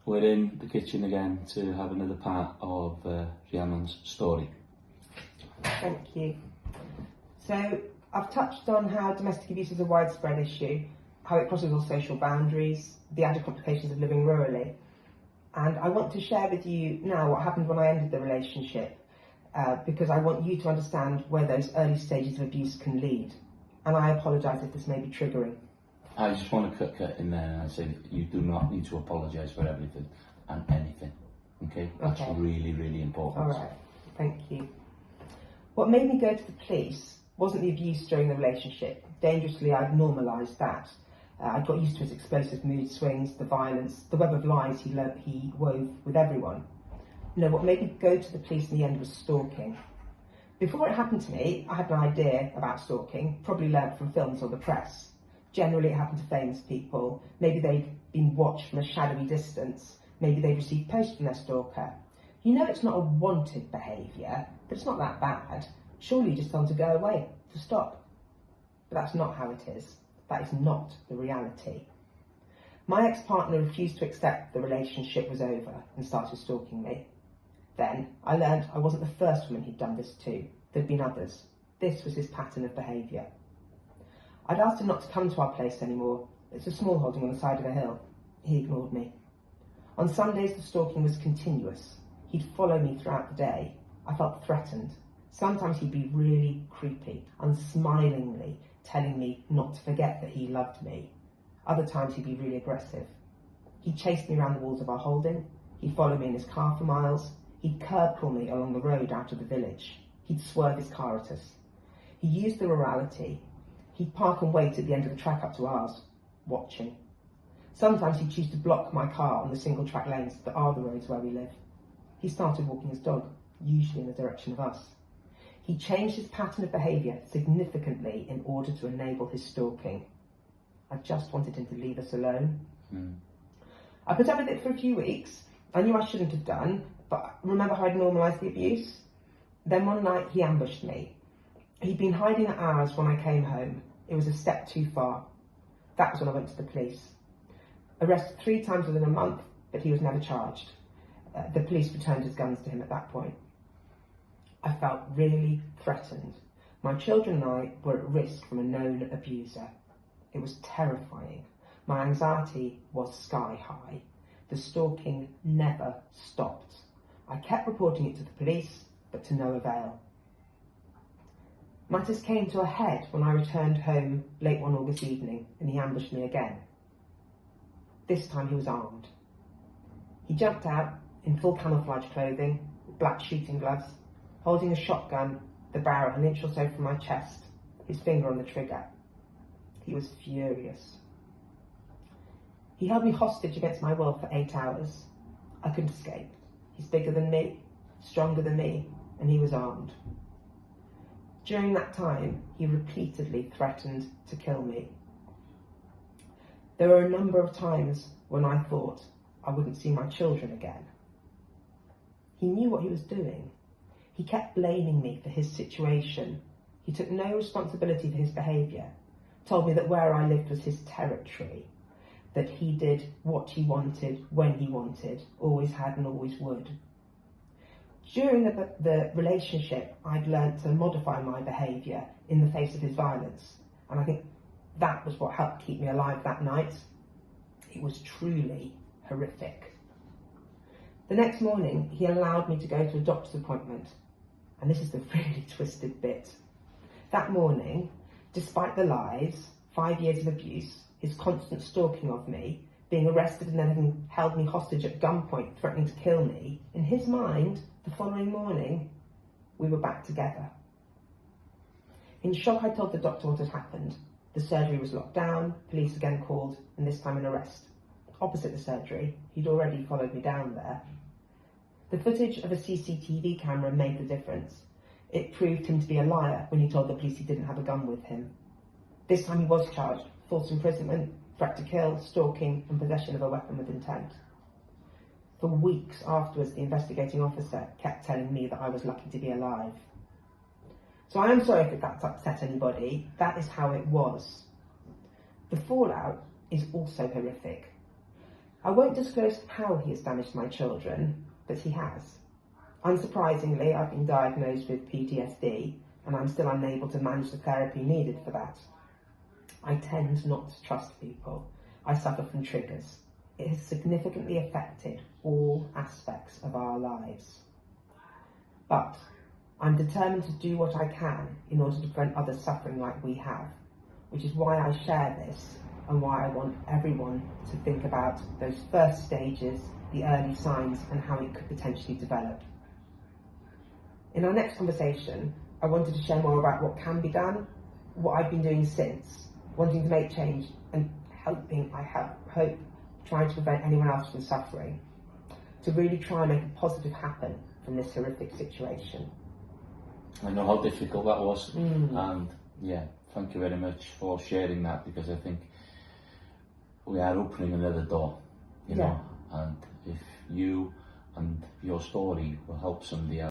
We're in the kitchen again to have another part of Rhiannon's story. Thank you. So I've touched on how domestic abuse is a widespread issue, how it crosses all social boundaries, the added complications of living rurally. And I want to share with you now what happened when I ended the relationship, because I want you to understand where those early stages of abuse can lead. And I apologise if this may be triggering. I just want to cut in there and say that you do not need to apologise for everything and anything. Okay? That's really, really important. All right. Thank you. What made me go to the police wasn't the abuse during the relationship. Dangerously, I'd normalised that. I got used to his explosive mood swings, the violence, the web of lies he wove with everyone. No, what made me go to the police in the end was stalking. Before it happened to me, I had an idea about stalking, probably learnt from films or the press. Generally, it happened to famous people. Maybe they'd been watched from a shadowy distance. Maybe they'd received posts from their stalker. You know it's not a wanted behaviour, but it's not that bad. Surely you just tell them to go away, to stop. But that's not how it is. That is not the reality. My ex-partner refused to accept the relationship was over and started stalking me. Then I learned I wasn't the first woman he'd done this to. There'd been others. This was his pattern of behaviour. I'd asked him not to come to our place anymore. It's a small holding on the side of a hill. He ignored me. On Sundays, the stalking was continuous. He'd follow me throughout the day. I felt threatened. Sometimes he'd be really creepy, unsmilingly telling me not to forget that he loved me. Other times he'd be really aggressive. He'd chase me around the walls of our holding. He'd follow me in his car for miles. He'd curb pull me along the road out of the village. He'd swerve his car at us. He used the rurality. He'd park and wait at the end of the track up to ours, watching. Sometimes he'd choose to block my car on the single track lanes that are the roads where we live. He started walking his dog, usually in the direction of us. He changed his pattern of behaviour significantly in order to enable his stalking. I just wanted him to leave us alone. I put up with it for a few weeks. I knew I shouldn't have done, but remember how I'd normalised the abuse? Then one night he ambushed me. He'd been hiding at ours when I came home. It was a step too far. That was when I went to the police. Arrested 3 times within a month, but he was never charged. The police returned his guns to him at that point. I felt really threatened. My children and I were at risk from a known abuser. It was terrifying. My anxiety was sky high. The stalking never stopped. I kept reporting it to the police, but to no avail. Matters came to a head when I returned home late one August evening and he ambushed me again. This time he was armed. He jumped out in full camouflage clothing, black shooting gloves, holding a shotgun, the barrel an inch or so from my chest, his finger on the trigger. He was furious. He held me hostage against my will for 8 hours. I couldn't escape. He's bigger than me, stronger than me, and he was armed. During that time, he repeatedly threatened to kill me. There were a number of times when I thought I wouldn't see my children again. He knew what he was doing. He kept blaming me for his situation. He took no responsibility for his behaviour, told me that where I lived was his territory, that he did what he wanted, when he wanted, always had and always would. During the relationship, I'd learned to modify my behaviour in the face of his violence, and I think that was what helped keep me alive that night. It was truly horrific. The next morning, he allowed me to go to a doctor's appointment, and this is the really twisted bit. That morning, despite the lies, 5 years of abuse, his constant stalking of me, being arrested and then having held me hostage at gunpoint, threatening to kill me, in his mind, the following morning, we were back together. In shock, I told the doctor what had happened. The surgery was locked down, police again called, and this time an arrest. Opposite the surgery, he'd already followed me down there. The footage of a CCTV camera made the difference. It proved him to be a liar when he told the police he didn't have a gun with him. This time he was charged, false imprisonment, threat to kill, stalking, and possession of a weapon with intent. For weeks afterwards, the investigating officer kept telling me that I was lucky to be alive. So I am sorry if that's upset anybody. That is how it was. The fallout is also horrific. I won't disclose how he has damaged my children, but he has. Unsurprisingly, I've been diagnosed with PTSD, and I'm still unable to manage the therapy needed for that. I tend not to trust people. I suffer from triggers. It has significantly affected all aspects of our lives. But I'm determined to do what I can in order to prevent others suffering like we have, which is why I share this and why I want everyone to think about those first stages, the early signs, and how it could potentially develop. In our next conversation, I wanted to share more about what can be done, what I've been doing since, wanting to make change, and hope trying to prevent anyone else from suffering, to really try and make a positive happen from this horrific situation. I know how difficult that was, and yeah, thank you very much for sharing that, because I think we are opening another door, you know, and if you and your story will help somebody else,